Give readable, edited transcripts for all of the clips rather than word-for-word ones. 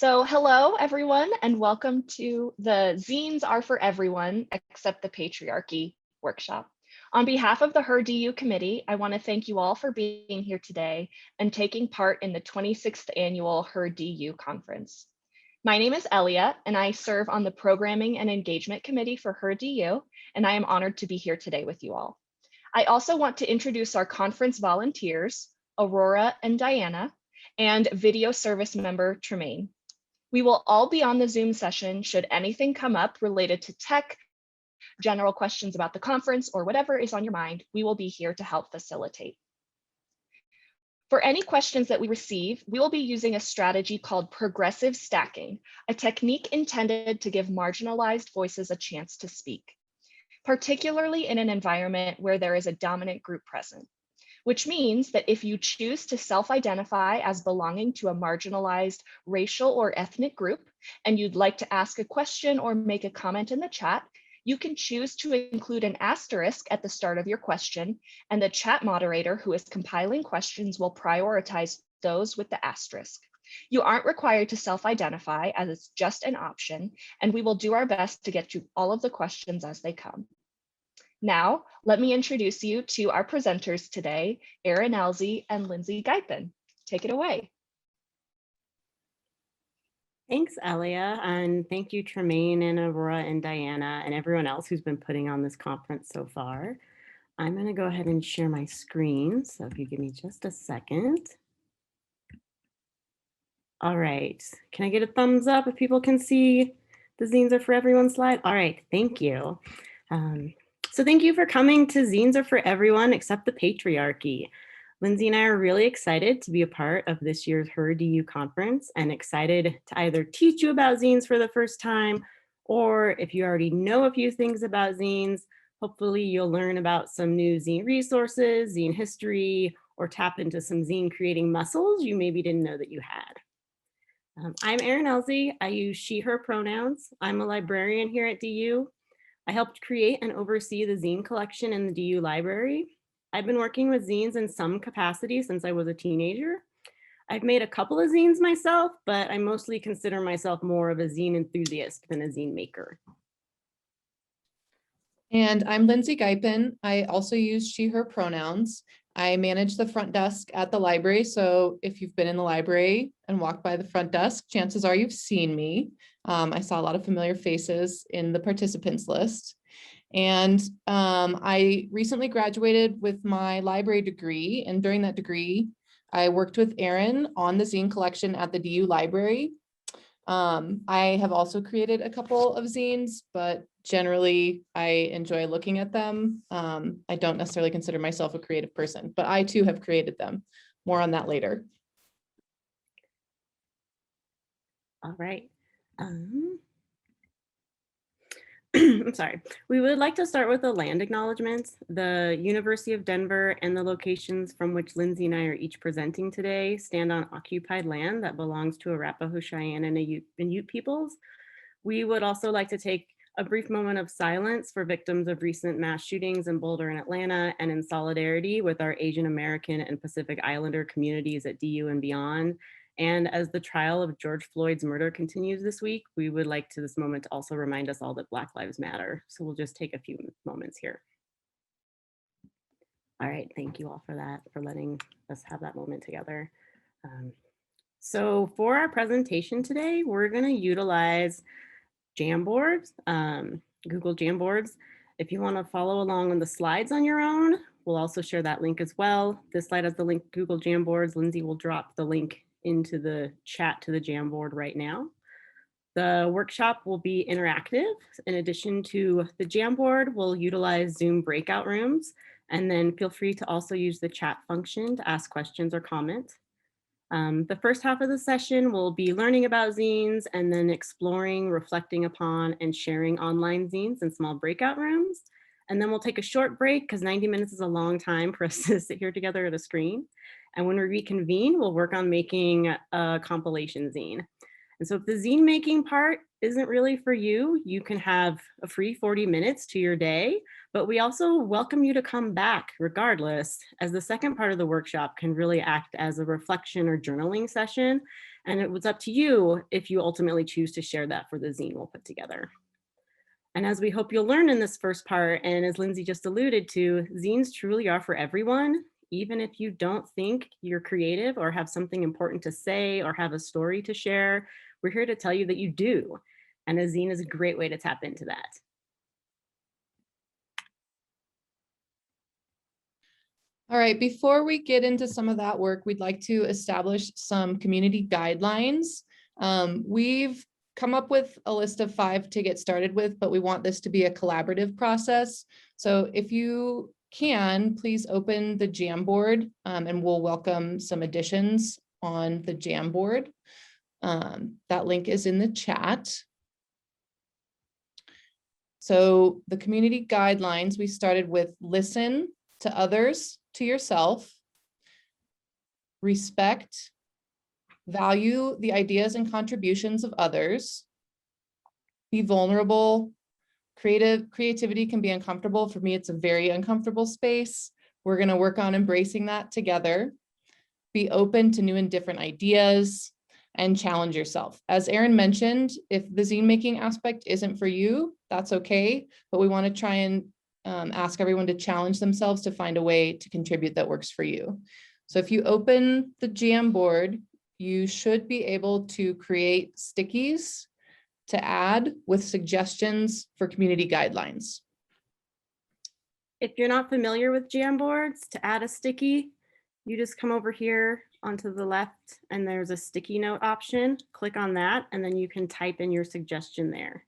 Hello everyone, and welcome to the Zines Are for Everyone Except the Patriarchy workshop. On behalf of the HER-DU committee, I want to thank you all for being here today and taking part in the 26th annual HER-DU conference. My name is Elia, and I serve on the Programming and Engagement Committee for HER-DU, and I am honored to be here today with you all. I also want to introduce our conference volunteers, Aurora and Diana, and video service member Tremaine. We will all be on the Zoom session should anything come up related to tech, general questions about the conference, or whatever is on your mind. We will be here to help facilitate. For any questions that we receive, we will be using a strategy called progressive stacking, a technique intended to give marginalized voices a chance to speak, particularly in an environment where there is a dominant group present. Which means that if you choose to self-identify as belonging to a marginalized racial or ethnic group, and you'd like to ask a question or make a comment in the chat, you can choose to include an asterisk at the start of your question, and the chat moderator who is compiling questions will prioritize those with the asterisk. You aren't required to self-identify, as it's just an option, and we will do our best to get to all of the questions as they come. Now, let me introduce you to our presenters today, Erin, Elzi, and Lindsay Gypin. Take it away. Thanks, Elia, and thank you, Tremaine and Aurora and Diana and everyone else who's been putting on this conference so far. I'm going to go ahead and share my screen, so if you give me just a second. All right, can I get a thumbs up if people can see the Zines Are for Everyone slide? All right, thank you. So thank you for coming to Zines Are for Everyone Except the Patriarchy. Lindsay and I are really excited to be a part of this year's HER-DU conference and excited to either teach you about zines for the first time, or if you already know a few things about zines, hopefully you'll learn about some new zine resources, zine history, or tap into some zine creating muscles you maybe didn't know that you had. I'm Erin Elzi. I use she, her pronouns. I'm a librarian here at DU. I helped create and oversee the zine collection in the DU library. I've been working with zines in some capacity since I was a teenager. I've made a couple of zines myself, but I mostly consider myself more of a zine enthusiast than a zine maker. And I'm Lindsay Gypin. I also use she, her pronouns. I manage the front desk at the library. So if you've been in the library and walked by the front desk, chances are you've seen me. I saw a lot of familiar faces in the participants list. And I recently graduated with my library degree. And during that degree, I worked with Erin on the zine collection at the DU library. I have also created a couple of zines, but generally I enjoy looking at them. I don't necessarily consider myself a creative person, but I too have created them. More on that later. All right. I'm sorry. We would like to start with the land acknowledgements. The University of Denver and the locations from which Lindsay and I are each presenting today stand on occupied land that belongs to Arapaho, Cheyenne, and Ute peoples. We would also like to take a brief moment of silence for victims of recent mass shootings in Boulder and Atlanta, and in solidarity with our Asian American and Pacific Islander communities at DU and beyond. And as the trial of George Floyd's murder continues this week, we would like to this moment to also remind us all that Black Lives Matter. So we'll just take a few moments here. All right, thank you all for that, for letting us have that moment together. So for our presentation today, we're gonna utilize Jamboards, Google Jamboards. If you wanna follow along on the slides on your own, we'll also share that link as well. This slide has the link to Google Jamboards. Lindsay will drop the link into the chat to the Jamboard right now. The workshop will be interactive. In addition to the Jamboard, we'll utilize Zoom breakout rooms, and then feel free to also use the chat function to ask questions or comment. The first half of the session will be learning about zines and then exploring, reflecting upon, and sharing online zines in small breakout rooms. And then we'll take a short break because 90 minutes is a long time for us to sit here together at a screen. And when we reconvene, we'll work on making a compilation zine. And so if the zine making part isn't really for you, you can have a free 40 minutes to your day, but we also welcome you to come back regardless, as the second part of the workshop can really act as a reflection or journaling session. And it was up to you if you ultimately choose to share that for the zine we'll put together. And as we hope you'll learn in this first part, and as Lindsay just alluded to, zines truly are for everyone. Even if you don't think you're creative or have something important to say or have a story to share, we're here to tell you that you do. And a zine is a great way to tap into that. All right, before we get into some of that work, we'd like to establish some community guidelines. We've come up with a list of 5 to get started with, but we want this to be a collaborative process. So if you can, please open the Jamboard and we'll welcome some additions on the Jamboard. That link is in the chat. So the community guidelines, we started with listen to others, to yourself, respect, value the ideas and contributions of others, be vulnerable. Creativity can be uncomfortable. For me, it's a very uncomfortable space. We're going to work on embracing that together. Be open to new and different ideas and challenge yourself. As Erin mentioned, if the zine making aspect isn't for you, that's okay, but we want to try and ask everyone to challenge themselves to find a way to contribute that works for you. So if you open the Jamboard, you should be able to create stickies to add with suggestions for community guidelines. If you're not familiar with Jamboards, to add a sticky, you just come over here onto the left and there's a sticky note option. Click on that and then you can type in your suggestion there.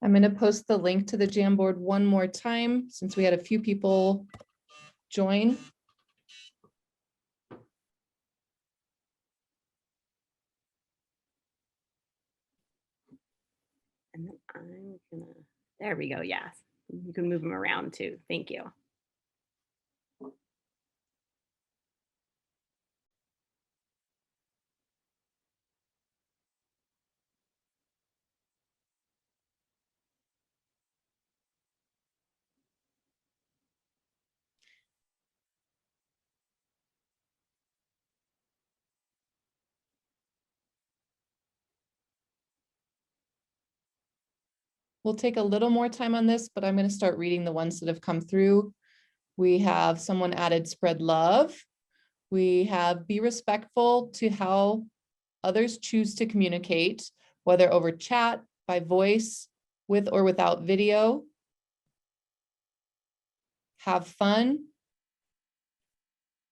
I'm going to post the link to the Jamboard one more time since we had a few people join. And then I'm gonna, there we go, yes. You can move them around too, thank you. We'll take a little more time on this, but I'm going to start reading the ones that have come through. We have someone added spread love. We have be respectful to how others choose to communicate, whether over chat, by voice, with or without video. Have fun.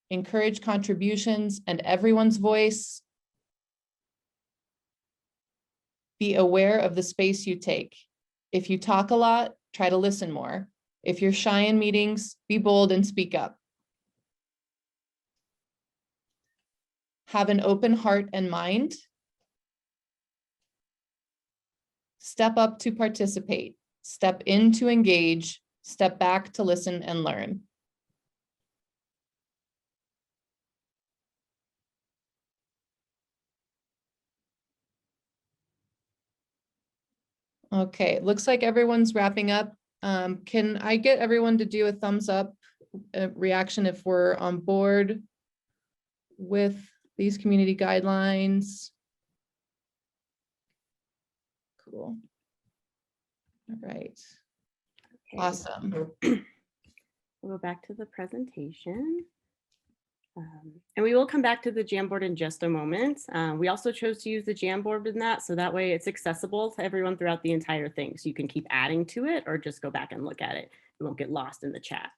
Encourage contributions and everyone's voice. Be aware of the space you take. If you talk a lot, try to listen more. If you're shy in meetings, be bold and speak up. Have an open heart and mind. Step up to participate. Step in to engage. Step back to listen and learn. Okay, looks like everyone's wrapping up. Can I get everyone to do a thumbs up reaction if we're on board with these community guidelines? Cool. All right. Okay. Awesome. We'll go back to the presentation. And we will come back to the Jamboard in just a moment. We also chose to use the Jamboard in that, so that way it's accessible to everyone throughout the entire thing. So you can keep adding to it or just go back and look at it. You won't get lost in the chat.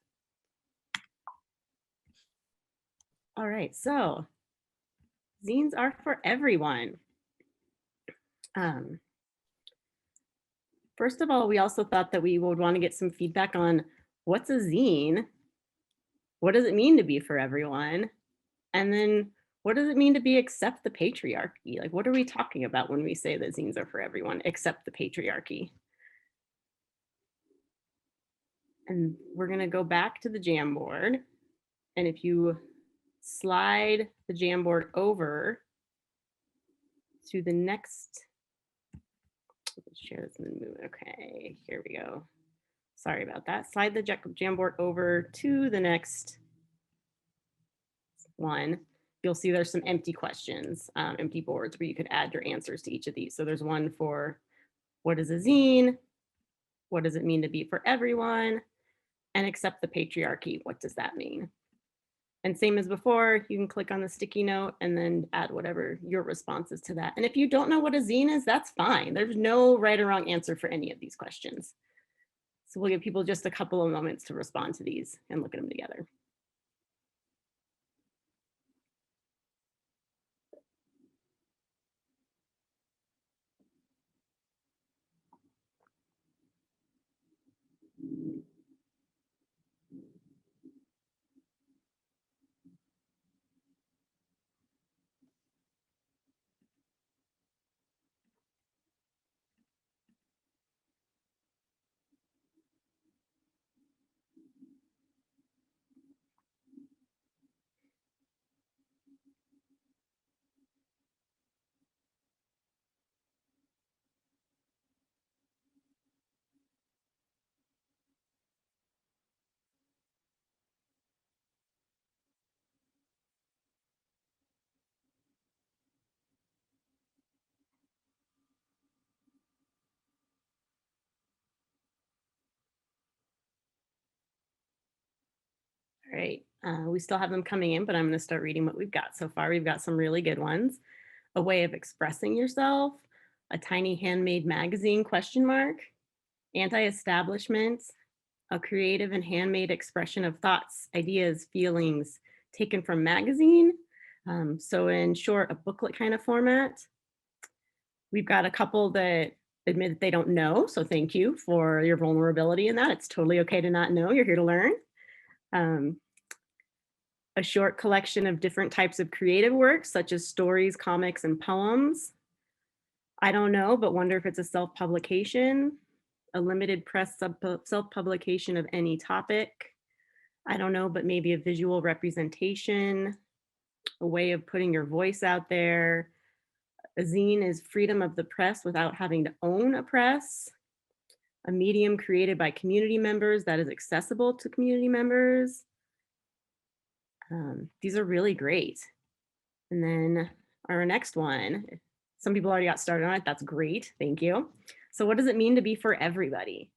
All right, so zines are for everyone. First of all, we also thought that we would want to get some feedback on what's a zine? What does it mean to be for everyone? And then what does it mean to be accept the patriarchy? Like, what are we talking about when we say that zines are for everyone except the patriarchy? And we're gonna go back to the Jamboard. And if you slide the Jamboard over to the next, let's share this and then move. Okay, here we go. Sorry about that. Slide the Jamboard over to the next one. You'll see there's some empty questions, empty boards where you could add your answers to each of these. So there's one for what is a zine? What does it mean to be for everyone? And accept the patriarchy. What does that mean? And same as before, you can click on the sticky note and then add whatever your response is to that. And if you don't know what a zine is, that's fine. There's no right or wrong answer for any of these questions. So we'll give people just a couple of moments to respond to these and look at them together. All right, we still have them coming in, but I'm going to start reading what we've got so far. We've got some really good ones. A way of expressing yourself, a tiny handmade magazine, question mark, anti-establishment, a creative and handmade expression of thoughts, ideas, feelings taken from magazine. So in short, a booklet kind of format. We've got a couple that admit that they don't know. So thank you for your vulnerability in that. It's totally okay to not know. You're here to learn. A short collection of different types of creative works, such as stories, comics, and poems. I don't know, but wonder if it's a self-publication, a limited press self-publication of any topic. I don't know, but maybe a visual representation, a way of putting your voice out there. A zine is freedom of the press without having to own a press. A medium created by community members that is accessible to community members. These are really great. And then our next one, some people already got started on it. That's great. Thank you. So what does it mean to be for everybody?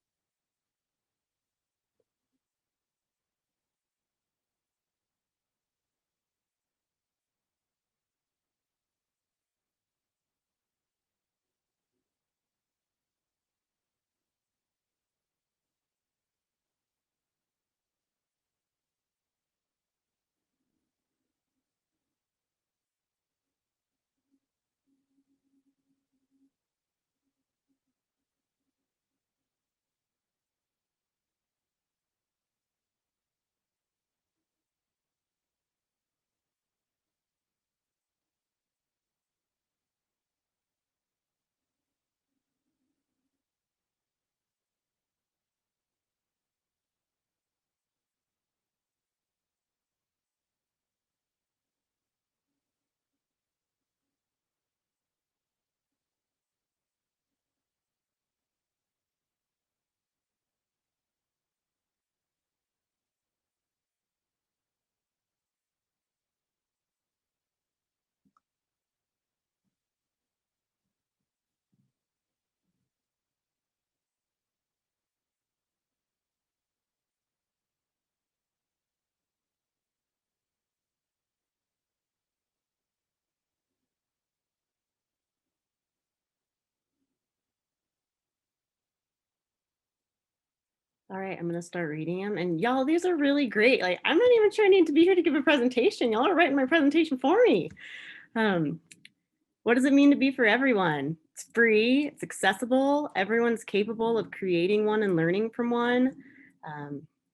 All right, I'm gonna start reading them. And y'all, these are really great. Like, I'm not even sure I need to be here to give a presentation. Y'all are writing my presentation for me. What does it mean to be for everyone? It's free, it's accessible, everyone's capable of creating one and learning from one.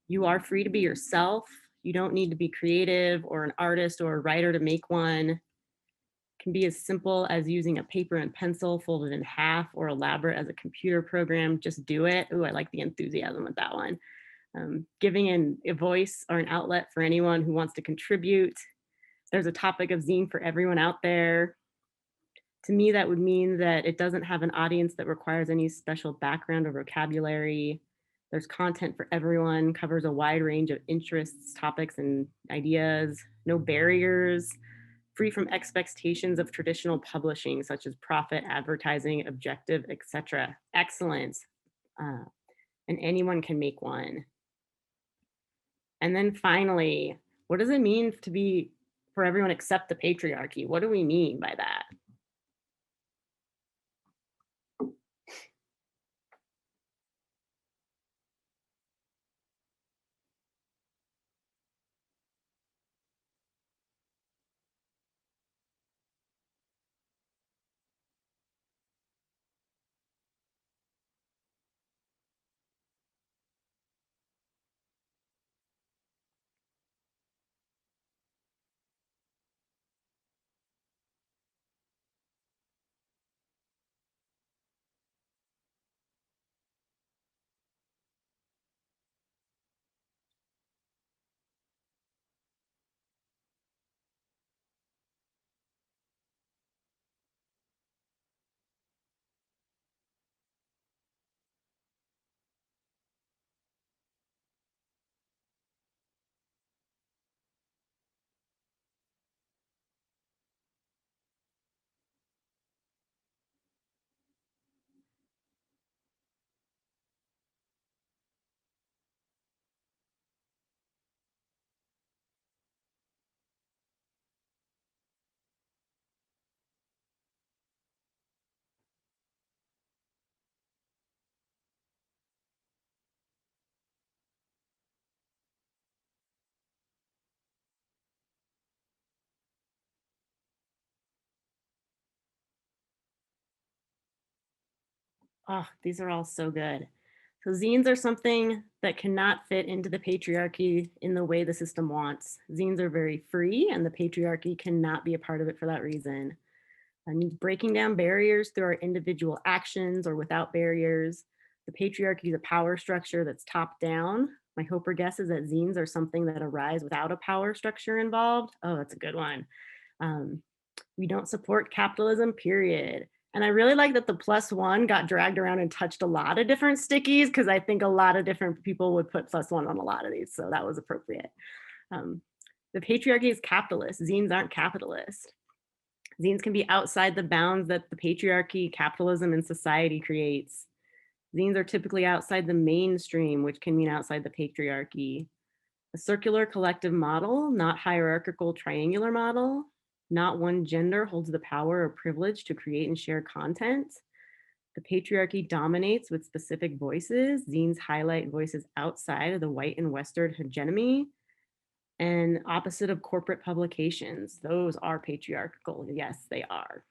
You are free to be yourself. You don't need to be creative or an artist or a writer to make one. It can be as simple as using a paper and pencil folded in half or elaborate as a computer program. Just do it. Ooh, I like the enthusiasm with that one. giving a voice or an outlet for anyone who wants to contribute. There's a topic of zine for everyone out there. To me, that would mean that it doesn't have an audience that requires any special background or vocabulary. There's content for everyone, covers a wide range of interests, topics, and ideas, no barriers, free from expectations of traditional publishing, such as profit, advertising, objective, etc. Excellent. And anyone can make one. And then finally, what does it mean to be for everyone except the patriarchy? What do we mean by that? Oh, these are all so good. So zines are something that cannot fit into the patriarchy in the way the system wants. Zines are very free and the patriarchy cannot be a part of it for that reason. And breaking down barriers through our individual actions or without barriers. The patriarchy is a power structure that's top down. My hope or guess is that zines are something that arise without a power structure involved. Oh, that's a good one. We don't support capitalism, period. And I really like that the +1 got dragged around and touched a lot of different stickies because I think a lot of different people would put +1 on a lot of these. So that was appropriate. The patriarchy is capitalist. Zines aren't capitalist. Zines can be outside the bounds that the patriarchy, capitalism, and society creates. Zines are typically outside the mainstream, which can mean outside the patriarchy. A circular collective model, not hierarchical triangular model. Not one gender holds the power or privilege to create and share content. The patriarchy dominates with specific voices. Zines highlight voices outside of the white and Western hegemony. And opposite of corporate publications. Those are patriarchal. Yes, they are.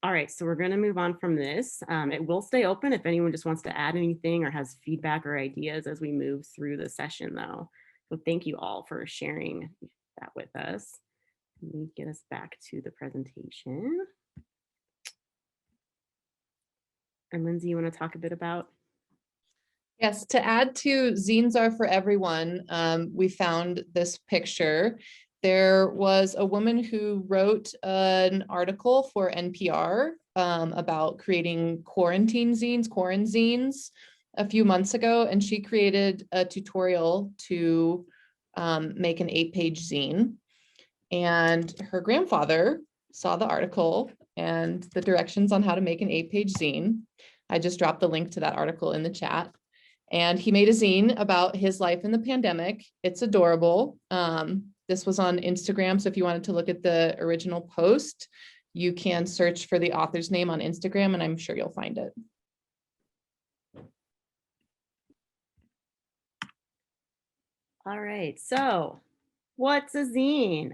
All right, so we're going to move on from this. It will stay open if anyone just wants to add anything or has feedback or ideas as we move through the session, though. So thank you all for sharing that with us. Let me get us back to the presentation. And Lindsay, you want to talk a bit about? Yes, to add to Zines Are for Everyone, we found this picture. There was a woman who wrote an article for NPR about creating quarantines, a few months ago, and she created a tutorial to make an 8-page zine. And her grandfather saw the article and the directions on how to make an 8-page zine. I just dropped the link to that article in the chat. And he made a zine about his life in the pandemic. It's adorable. This was on Instagram. So if you wanted to look at the original post, you can search for the author's name on Instagram and I'm sure you'll find it. All right, so what's a zine?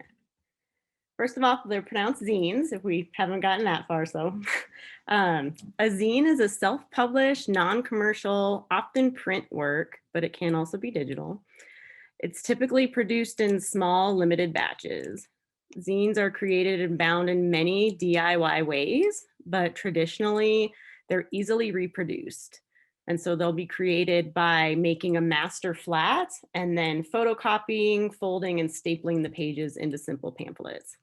First of all, they're pronounced zines if we haven't gotten that far. So a zine is a self-published, non-commercial, often print work, but it can also be digital. It's typically produced in small, limited batches. Zines are created and bound in many DIY ways, but traditionally they're easily reproduced. And so they'll be created by making a master flat and then photocopying, folding, and stapling the pages into simple pamphlets.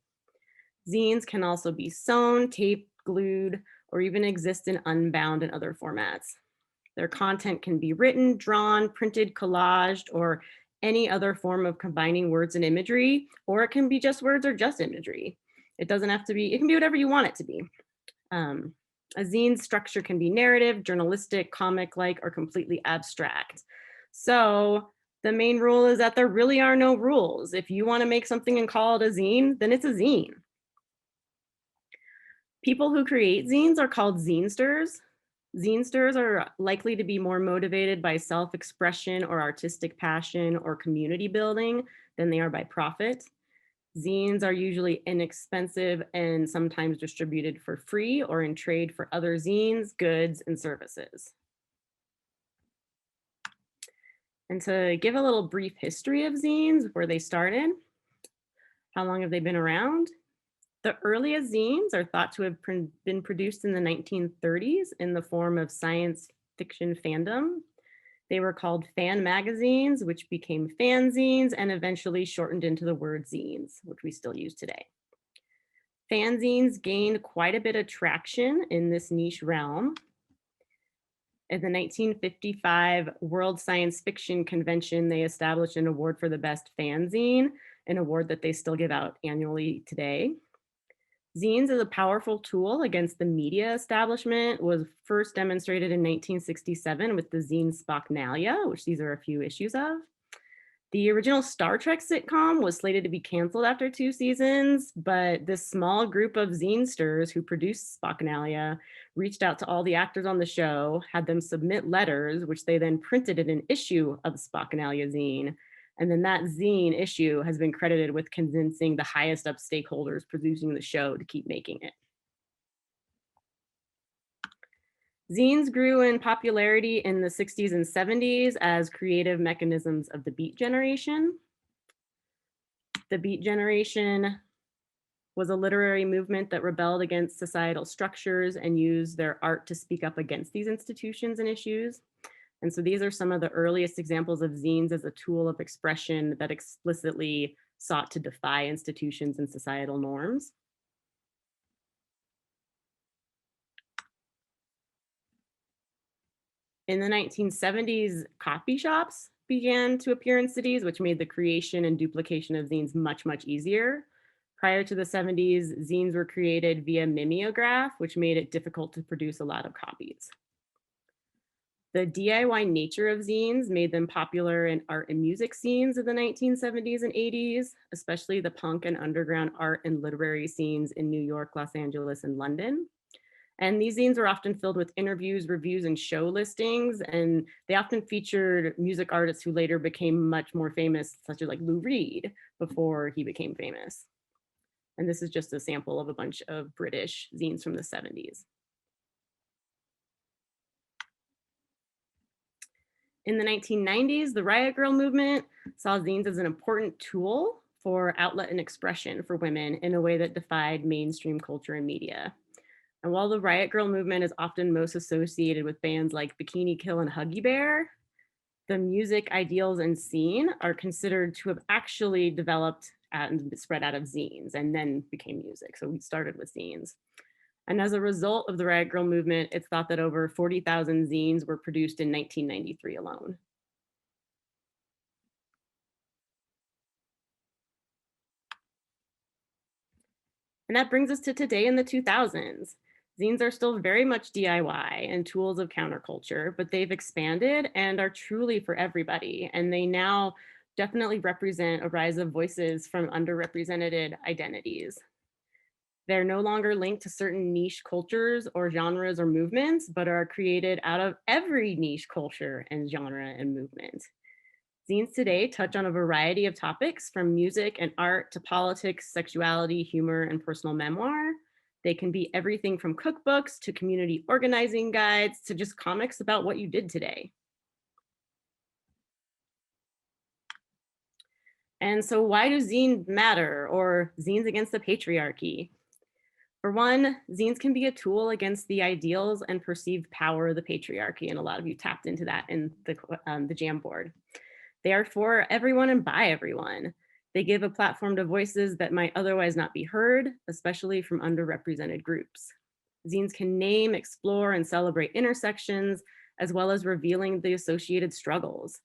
Zines can also be sewn, taped, glued, or even exist in unbound and other formats. Their content can be written, drawn, printed, collaged, or any other form of combining words and imagery, or it can be just words or just imagery. It doesn't have to be, it can be whatever you want it to be. A zine's structure can be narrative, journalistic, comic-like, or completely abstract. So the main rule is that there really are no rules. If you want to make something and call it a zine, then it's a zine. People who create zines are called zinesters. Zinesters are likely to be more motivated by self-expression or artistic passion or community building than they are by profit. Zines are usually inexpensive and sometimes distributed for free or in trade for other zines, goods, and services. And to give a little brief history of zines, where they started, how long have they been around? The earliest zines are thought to have been produced in the 1930s in the form of science fiction fandom. They were called fan magazines, which became fanzines and eventually shortened into the word zines, which we still use today. Fanzines gained quite a bit of traction in this niche realm. At the 1955 World Science Fiction Convention, they established an award for the best fanzine, an award that they still give out annually today. Zines as a powerful tool against the media establishment was first demonstrated in 1967 with the zine Spocknalia, which these are a few issues of. The original Star Trek sitcom was slated to be canceled after 2 seasons, but this small group of zinesters who produced Spocknalia reached out to all the actors on the show, had them submit letters, which they then printed in an issue of the Spocknalia zine. And then that zine issue has been credited with convincing the highest up stakeholders producing the show to keep making it. Zines grew in popularity in the 60s and 70s as creative mechanisms of the Beat Generation. The Beat Generation was a literary movement that rebelled against societal structures and used their art to speak up against these institutions and issues. And so these are some of the earliest examples of zines as a tool of expression that explicitly sought to defy institutions and societal norms. In the 1970s, copy shops began to appear in cities, which made the creation and duplication of zines much, much easier. Prior to the 70s, zines were created via mimeograph, which made it difficult to produce a lot of copies. The DIY nature of zines made them popular in art and music scenes of the 1970s and 80s, especially the punk and underground art and literary scenes in New York, Los Angeles, and London. And these zines were often filled with interviews, reviews, and show listings, and they often featured music artists who later became much more famous, such as like Lou Reed, before he became famous. And this is just a sample of a bunch of British zines from the 70s. In the 1990s, the Riot Grrrl movement saw zines as an important tool for outlet and expression for women in a way that defied mainstream culture and media. And while the Riot Grrrl movement is often most associated with bands like Bikini Kill and Huggy Bear, the music, ideals, and scene are considered to have actually developed and spread out of zines and then became music. So we started with zines. And as a result of the Riot Grrrl movement, it's thought that over 40,000 zines were produced in 1993 alone. And that brings us to today in the 2000s. Zines are still very much DIY and tools of counterculture, but they've expanded and are truly for everybody. And they now definitely represent a rise of voices from underrepresented identities. They're no longer linked to certain niche cultures or genres or movements, but are created out of every niche culture and genre and movement. Zines today touch on a variety of topics from music and art to politics, sexuality, humor, and personal memoir. They can be everything from cookbooks to community organizing guides to just comics about what you did today. And so why do zines matter, or zines against the patriarchy? For one, zines can be a tool against the ideals and perceived power of the patriarchy, and a lot of you tapped into that in the Jamboard. They are for everyone and by everyone. They give a platform to voices that might otherwise not be heard, especially from underrepresented groups. Zines can name, explore, and celebrate intersections, as well as revealing the associated struggles.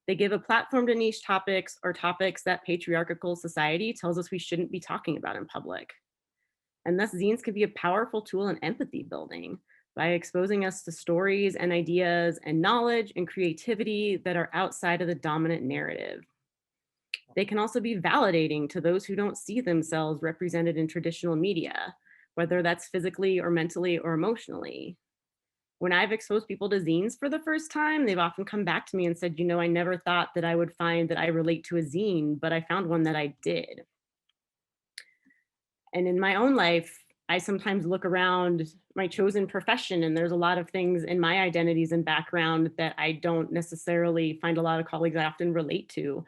They give a platform to niche topics or topics that patriarchal society tells us we shouldn't be talking about in public. And thus, zines can be a powerful tool in empathy building by exposing us to stories and ideas and knowledge and creativity that are outside of the dominant narrative. They can also be validating to those who don't see themselves represented in traditional media, whether that's physically or mentally or emotionally. When I've exposed people to zines for the first time, they've often come back to me and said, I never thought that I would find that I relate to a zine, but I found one that I did. And in my own life, I sometimes look around my chosen profession, and there's a lot of things in my identities and background that I don't necessarily find a lot of colleagues I often relate to.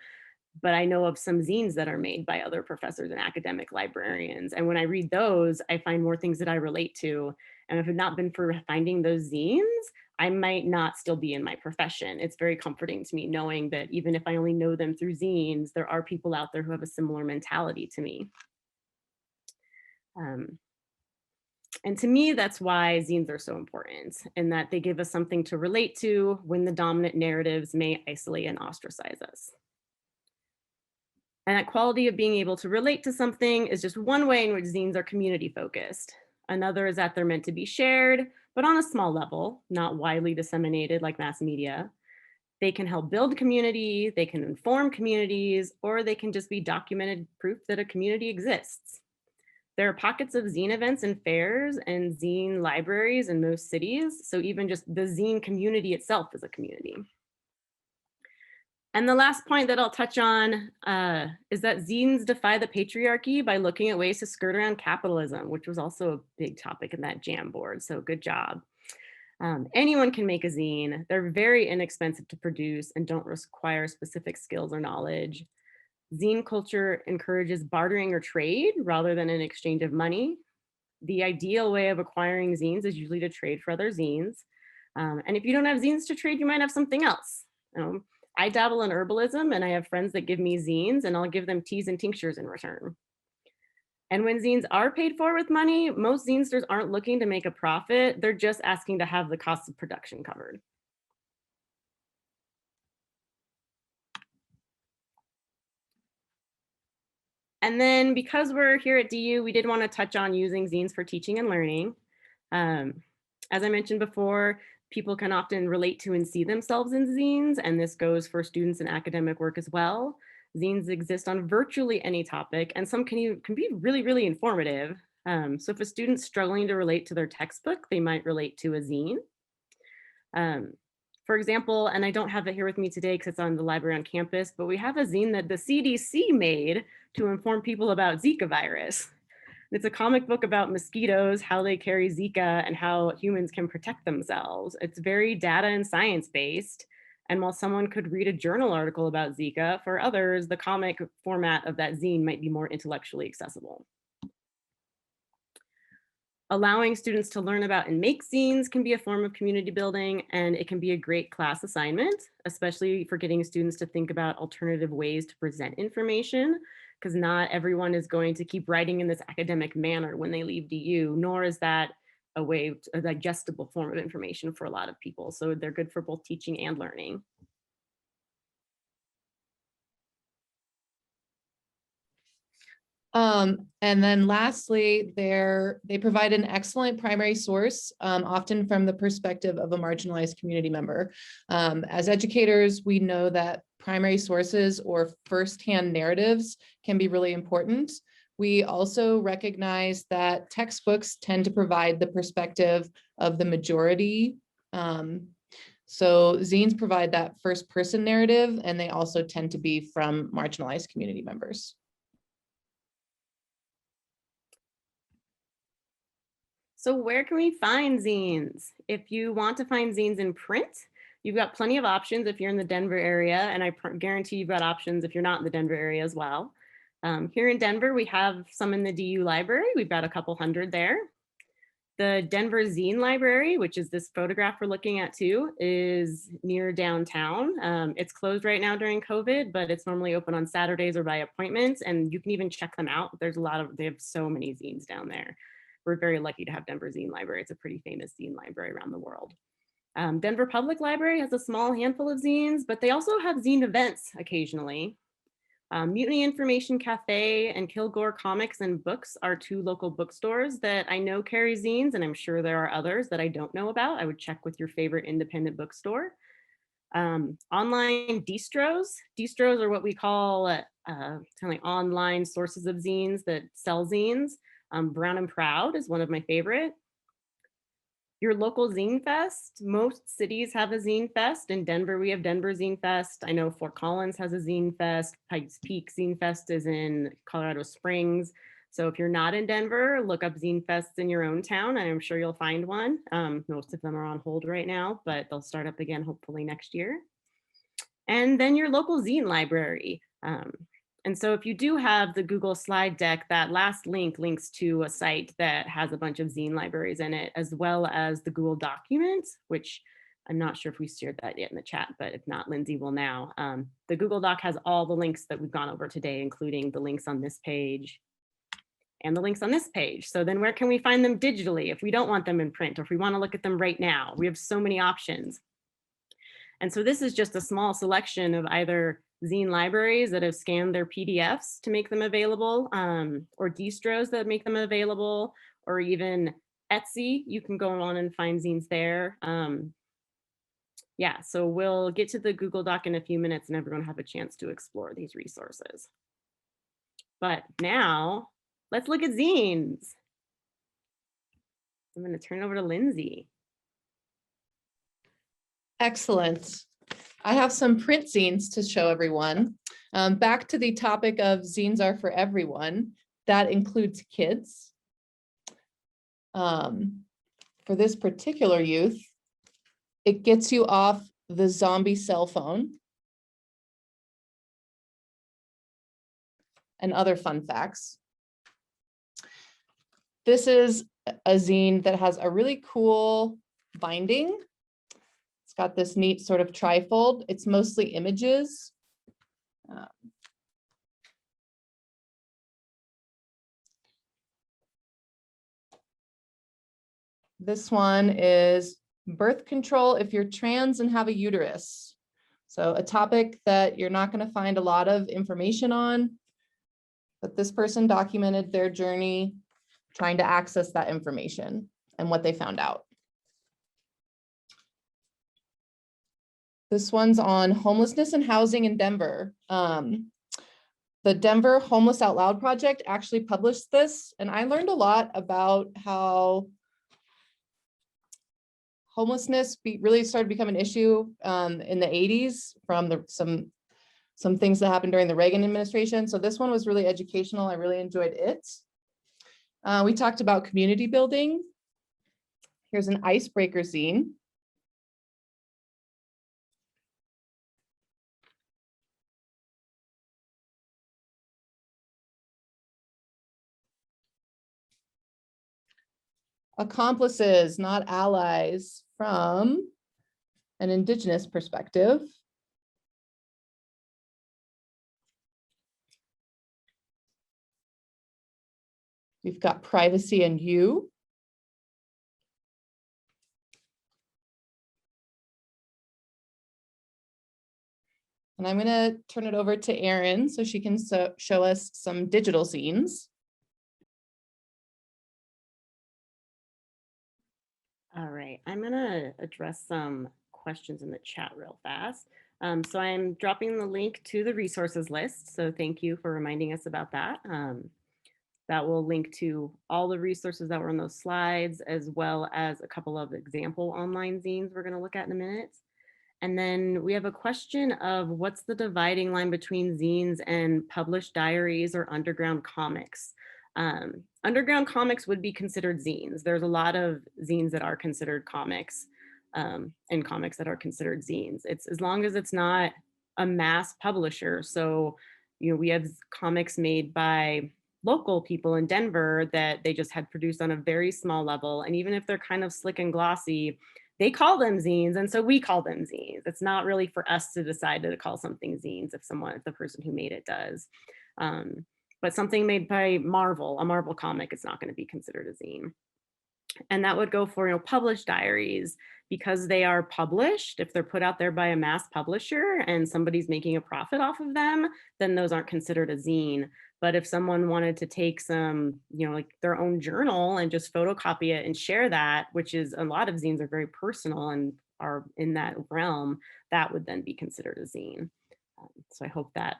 But I know of some zines that are made by other professors and academic librarians. And when I read those, I find more things that I relate to. And if it had not been for finding those zines, I might not still be in my profession. It's very comforting to me knowing that even if I only know them through zines, there are people out there who have a similar mentality to me. And to me, that's why zines are so important, in that they give us something to relate to when the dominant narratives may isolate and ostracize us. And that quality of being able to relate to something is just one way in which zines are community focused. Another is that they're meant to be shared, but on a small level, not widely disseminated like mass media. They can help build community, they can inform communities, or they can just be documented proof that a community exists. There are pockets of zine events and fairs and zine libraries in most cities, so even just the zine community itself is a community. And the last point that I'll touch on is that zines defy the patriarchy by looking at ways to skirt around capitalism, which was also a big topic in that Jamboard, so good job. Anyone can make a zine. They're very inexpensive to produce and don't require specific skills or knowledge. Zine culture encourages bartering or trade rather than an exchange of money. The ideal way of acquiring zines is usually to trade for other zines. And if you don't have zines to trade, you might have something else. I dabble in herbalism, and I have friends that give me zines, and I'll give them teas and tinctures in return. And when zines are paid for with money, most zinesters aren't looking to make a profit. They're just asking to have the cost of production covered. And then because we're here at DU, we did want to touch on using zines for teaching and learning. As I mentioned before, people can often relate to and see themselves in zines, and this goes for students in academic work as well. Zines exist on virtually any topic, and some can be really, really informative. So if a student's struggling to relate to their textbook, they might relate to a zine. For example, and I don't have it here with me today because it's on the library on campus, but we have a zine that the CDC made to inform people about Zika virus. It's a comic book about mosquitoes, how they carry Zika, and how humans can protect themselves. It's very data and science based. And while someone could read a journal article about Zika, for others, the comic format of that zine might be more intellectually accessible. Allowing students to learn about and make zines can be a form of community building, and it can be a great class assignment, especially for getting students to think about alternative ways to present information, because not everyone is going to keep writing in this academic manner when they leave DU, nor is that a digestible form of information for a lot of people. So they're good for both teaching and learning. And then lastly, they provide an excellent primary source, often from the perspective of a marginalized community member. As educators, we know that primary sources or firsthand narratives can be really important. We also recognize that textbooks tend to provide the perspective of the majority. So zines provide that first person narrative, and they also tend to be from marginalized community members. So where can we find zines? If you want to find zines in print, you've got plenty of options if you're in the Denver area, and I guarantee you've got options if you're not in the Denver area as well. Here in Denver, we have some in the DU library. We've got a couple hundred there. The Denver Zine Library, which is this photograph we're looking at too, is near downtown. It's closed right now during COVID, but it's normally open on Saturdays or by appointments, and you can even check them out. There's they have so many zines down there. We're very lucky to have Denver Zine Library. It's a pretty famous zine library around the world. Denver Public Library has a small handful of zines, but they also have zine events occasionally. Mutiny Information Cafe and Kilgore Comics and Books are two local bookstores that I know carry zines, and I'm sure there are others that I don't know about. I would check with your favorite independent bookstore. Online distros. Distros are what we call kind of like online sources of zines that sell zines. Brown and Proud is one of my favorite. Your local Zine Fest. Most cities have a Zine Fest. In Denver, we have Denver Zine Fest. I know Fort Collins has a Zine Fest. Pikes Peak Zine Fest is in Colorado Springs. So if you're not in Denver, look up Zine Fests in your own town, and I'm sure you'll find one. Most of them are on hold right now, but they'll start up again hopefully next year. And then your local zine library. And so if you do have the Google slide deck, that last link links to a site that has a bunch of zine libraries in it, as well as the Google documents, which I'm not sure if we shared that yet in the chat, but if not, Lindsay will now. The Google Doc has all the links that we've gone over today, including the links on this page and the links on this page. So then where can we find them digitally if we don't want them in print, or if we want to look at them right now? We have so many options. And so this is just a small selection of either zine libraries that have scanned their PDFs to make them available, or distros that make them available, or even Etsy. You can go on and find zines there. Yeah, so we'll get to the Google Doc in a few minutes and everyone will have a chance to explore these resources. But now let's look at zines. I'm going to turn it over to Lindsay. Excellent. I have some print zines to show everyone. Back to the topic of zines are for everyone. That includes kids. For this particular youth, it gets you off the zombie cell phone. And other fun facts. This is a zine that has a really cool binding. It's got this neat sort of trifold. It's mostly images. This one is birth control if you're trans and have a uterus. So a topic that you're not going to find a lot of information on, but this person documented their journey trying to access that information and what they found out. This one's on homelessness and housing in Denver. The Denver Homeless Out Loud Project actually published this, and I learned a lot about how homelessness really started to become an issue in the 80s from some things that happened during the Reagan administration. So this one was really educational. I really enjoyed it. We talked about community building. Here's an icebreaker zine. Accomplices, not allies, from an Indigenous perspective. We've got privacy and you. And I'm going to turn it over to Erin so she can show us some digital zines. All right, I'm gonna address some questions in the chat real fast. So I'm dropping the link to the resources list. So thank you for reminding us about that. That will link to all the resources that were on those slides, as well as a couple of example online zines we're gonna look at in a minute. And then we have a question of what's the dividing line between zines and published diaries or underground comics? Underground comics would be considered zines. There's a lot of zines that are considered comics and comics that are considered zines. It's as long as it's not a mass publisher. So we have comics made by local people in Denver that they just had produced on a very small level. And even if they're kind of slick and glossy, they call them zines. And so we call them zines. It's not really for us to decide to call something zines if the person who made it does. But something made by Marvel, a Marvel comic, is not going to be considered a zine. And that would go for, published diaries, because they are published. If they're put out there by a mass publisher and somebody's making a profit off of them, then those aren't considered a zine. But if someone wanted to take some, like their own journal and just photocopy it and share that, which is, a lot of zines are very personal and are in that realm, that would then be considered a zine. So I hope that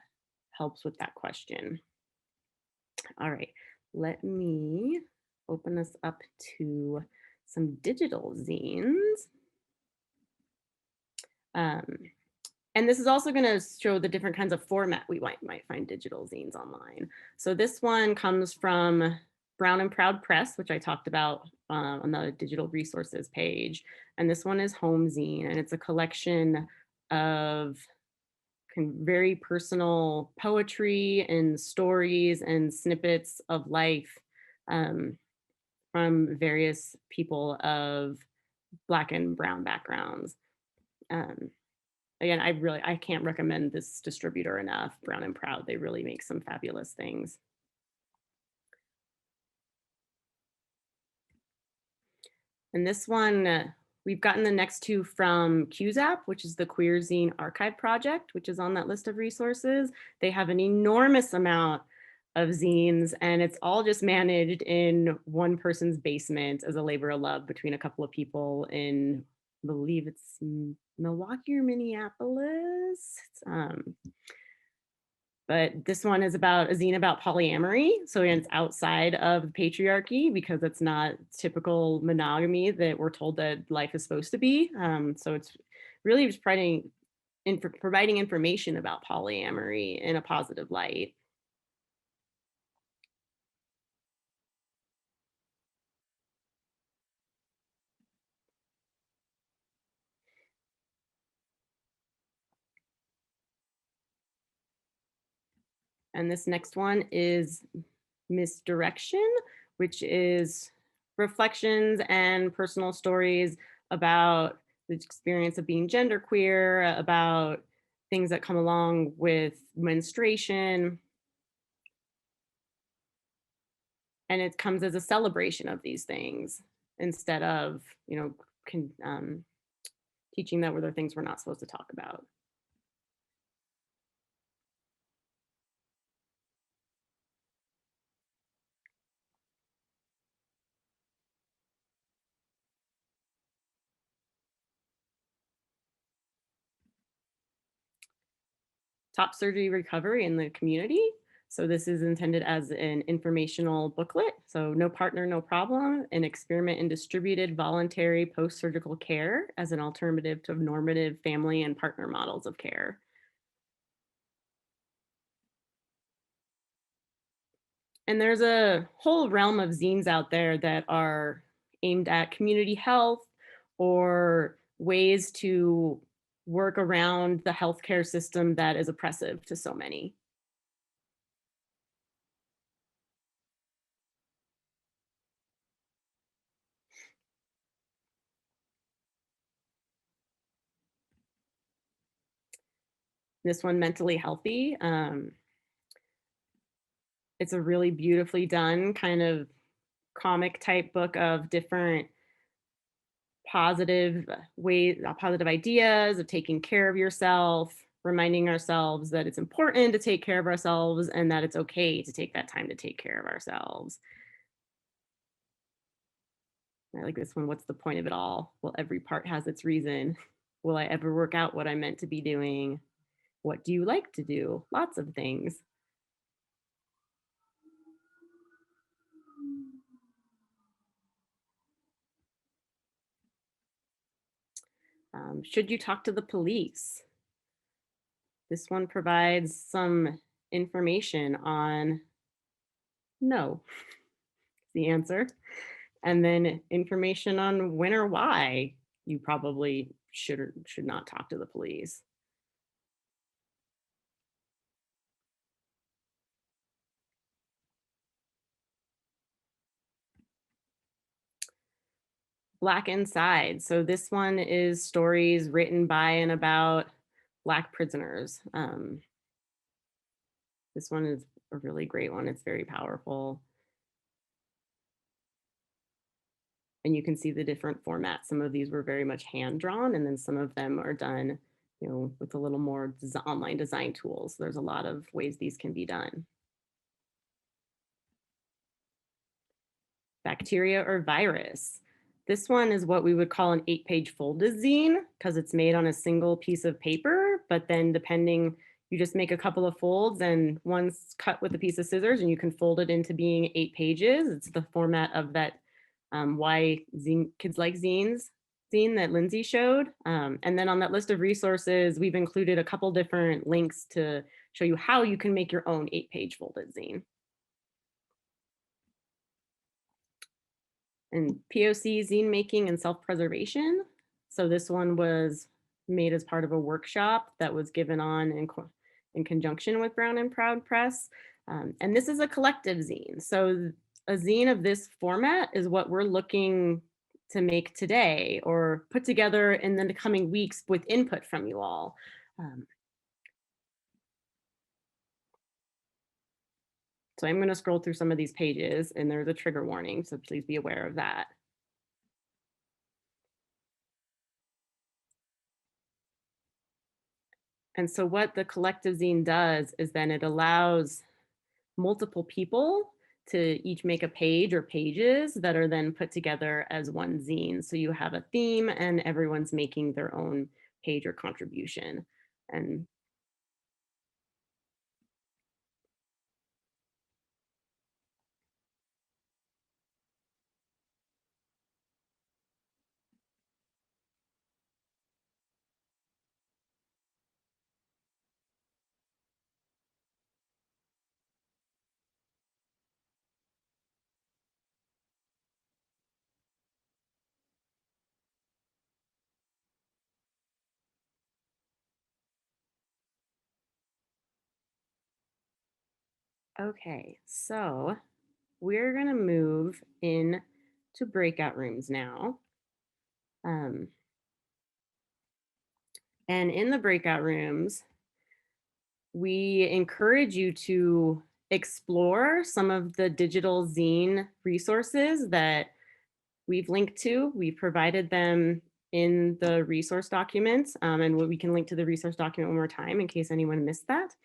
helps with that question. All right, let me open this up to some digital zines. And this is also going to show the different kinds of format we might find digital zines online. So this one comes from Brown and Proud Press, which I talked about on the digital resources page. And this one is Home Zine, and it's a collection of very personal poetry and stories and snippets of life from various people of Black and Brown backgrounds. Again, I can't recommend this distributor enough, Brown and Proud. They really make some fabulous things. And this one, we've gotten the next two from QZAP, which is the Queer Zine Archive Project, which is on that list of resources. They have an enormous amount of zines, and it's all just managed in one person's basement as a labor of love between a couple of people in, I believe it's Milwaukee or Minneapolis. But this one is about a zine about polyamory. So it's outside of patriarchy, because it's not typical monogamy that we're told that life is supposed to be. So it's really just providing information about polyamory in a positive light. And this next one is Misdirection, which is reflections and personal stories about the experience of being genderqueer, about things that come along with menstruation. And it comes as a celebration of these things instead of, teaching that were things we're not supposed to talk about. Top surgery recovery in the community. So this is intended as an informational booklet. So no partner, no problem, an experiment in distributed voluntary post-surgical care as an alternative to normative family and partner models of care. And there's a whole realm of zines out there that are aimed at community health or ways to work around the healthcare system that is oppressive to so many. This one, Mentally Healthy. It's a really beautifully done kind of comic type book of different positive ways, positive ideas of taking care of yourself, reminding ourselves that it's important to take care of ourselves and that it's okay to take that time to take care of ourselves. I like this one. What's the point of it all? Well, every part has its reason. Will I ever work out what I'm meant to be doing? What do you like to do? Lots of things. Should you talk to the police? This one provides some information on no, the answer. And then information on when or why you probably should or should not talk to the police. Black Inside. So this one is stories written by and about Black prisoners. This one is a really great one. It's very powerful. And you can see the different formats. Some of these were very much hand drawn, and then some of them are done, with a little more online design tools. There's a lot of ways these can be done. Bacteria or virus. This one is what we would call an 8-page folded zine because it's made on a single piece of paper, but then you just make a couple of folds and one's cut with a piece of scissors and you can fold it into being 8 pages. It's the format of that Why Kids Like Zines zine that Lindsay showed. And then on that list of resources, we've included a couple different links to show you how you can make your own 8-page folded zine. And POC, zine making and self-preservation. So this one was made as part of a workshop that was given on in conjunction with Brown and Proud Press. And this is a collective zine. So a zine of this format is what we're looking to make today or put together in the coming weeks with input from you all. So I'm going to scroll through some of these pages and there's a trigger warning, so please be aware of that. And so what the collective zine does is then it allows multiple people to each make a page or pages that are then put together as one zine. So you have a theme and everyone's making their own page or contribution. And okay, so we're gonna move in to breakout rooms now. And in the breakout rooms, we encourage you to explore some of the digital zine resources that we've linked to. We've provided them in the resource document, and we can link to the resource document one more time in case anyone missed that.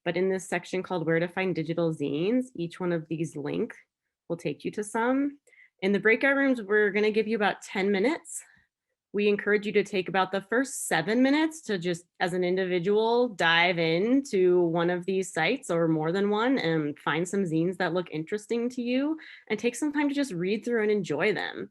But in this section called Where to Find Digital Zines, each one of these links will take you to some. In the breakout rooms, we're going to give you about 10 minutes. We encourage you to take about the first 7 minutes to just, as an individual, dive into one of these sites or more than one and find some zines that look interesting to you and take some time to just read through and enjoy them.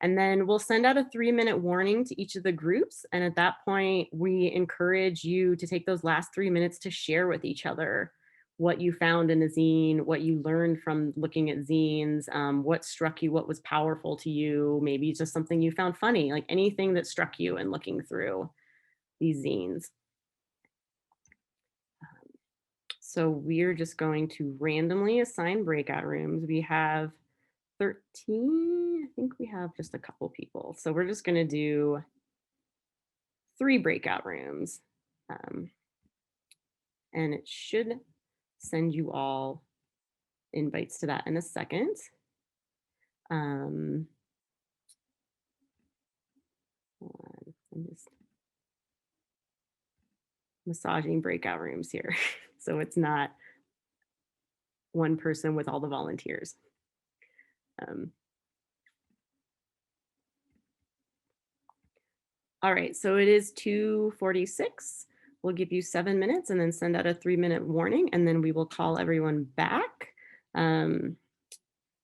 And then we'll send out a 3-minute warning to each of the groups. And at that point, we encourage you to take those last 3 minutes to share with each other what you found in a zine, what you learned from looking at zines, what struck you, what was powerful to you, maybe just something you found funny, like anything that struck you in looking through these zines. So we're just going to randomly assign breakout rooms. We have 13, I think we have just a couple people. So we're just going to do 3 breakout rooms. And it should send you all invites to that in a second. I'm just massaging breakout rooms here. So it's not one person with all the volunteers. All right, so it is 2:46. We'll give you 7 minutes and then send out a 3-minute warning, and then we will call everyone back.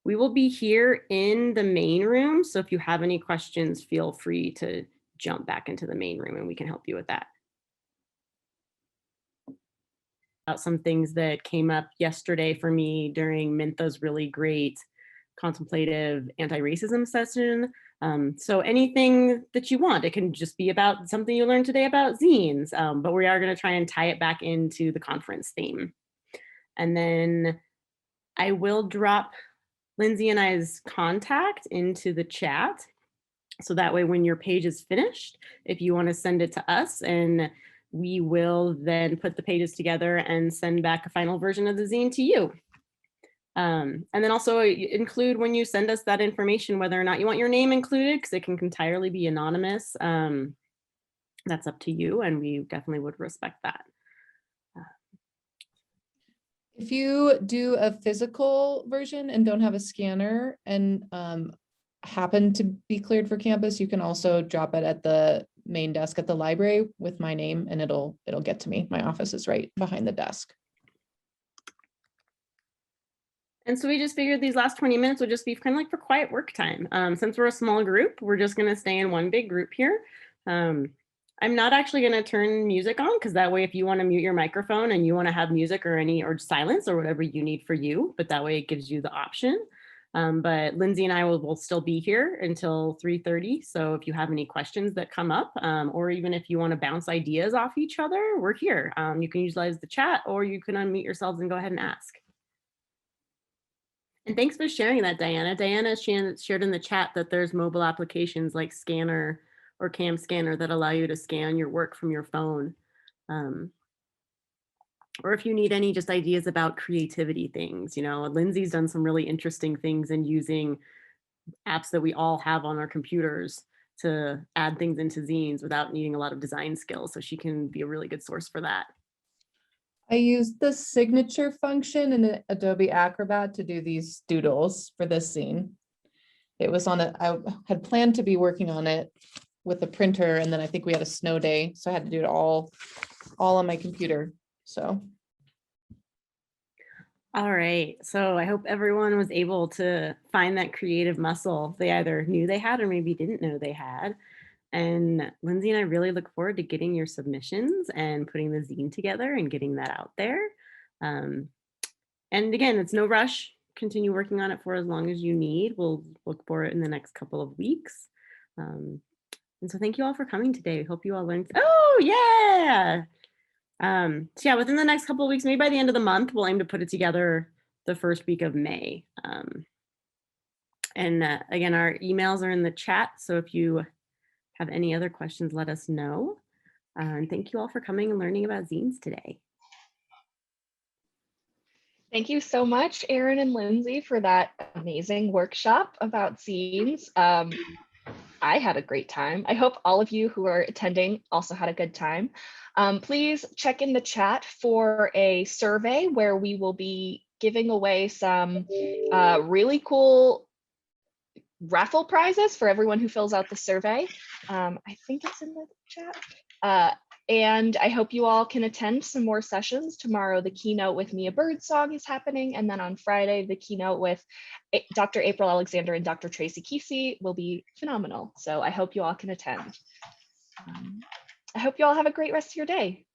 We will be here in the main room, so if you have any questions, feel free to jump back into the main room and we can help you with that. About some things that came up yesterday for me during Mintha's really great contemplative anti-racism session. So anything that you want, it can just be about something you learned today about zines, but we are going to try and tie it back into the conference theme. And then I will drop Lindsay and I's contact into the chat. So that way, when your page is finished, if you want to send it to us, and we will then put the pages together and send back a final version of the zine to you. And then also include when you send us that information, whether or not you want your name included, because it can entirely be anonymous. That's up to you, and we definitely would respect that. If you do a physical version and don't have a scanner and happen to be cleared for campus, you can also drop it at the main desk at the library with my name, and it'll get to me. My office is right behind the desk. And so we just figured these last 20 minutes would just be kind of like for quiet work time. Since we're a small group, we're just going to stay in one big group here. I'm not actually going to turn music on, because that way, if you want to mute your microphone and you want to have music or silence or whatever you need for you, but that way it gives you the option. But Lindsay and I will still be here until 3:30. So if you have any questions that come up, or even if you want to bounce ideas off each other, we're here. You can utilize the chat, or you can unmute yourselves and go ahead and ask. And thanks for sharing that, Diana. Diana shared in the chat that there's mobile applications like Scanner or Cam Scanner that allow you to scan your work from your phone. Or if you need any just ideas about creativity things, Lindsay's done some really interesting things in using apps that we all have on our computers to add things into zines without needing a lot of design skills. So she can be a really good source for that. I used the signature function in Adobe Acrobat to do these doodles for this zine. It was I had planned to be working on it with a printer, and then I think we had a snow day, so I had to do it all on my computer. So. All right, so I hope everyone was able to find that creative muscle they either knew they had or maybe didn't know they had. And Lindsay and I really look forward to getting your submissions and putting the zine together and getting that out there. And again, it's no rush. Continue working on it for as long as you need. We'll look for it in the next couple of weeks. And so thank you all for coming today. We hope you all learned. Oh, yeah. So yeah, within the next couple of weeks, maybe by the end of the month, we'll aim to put it together the first week of May. And again, our emails are in the chat. So if you have any other questions, let us know. And thank you all for coming and learning about zines today. Thank you so much, Erin and Lindsay, for that amazing workshop about zines. I had a great time. I hope all of you who are attending also had a good time. Please check in the chat for a survey where we will be giving away some really cool raffle prizes for everyone who fills out the survey. I think it's in the chat. And I hope you all can attend some more sessions. Tomorrow, the keynote with Mia Birdsong is happening. And then on Friday, the keynote with Dr. April Alexander and Dr. Tracy Kesey will be phenomenal. So I hope you all can attend. I hope you all have a great rest of your day.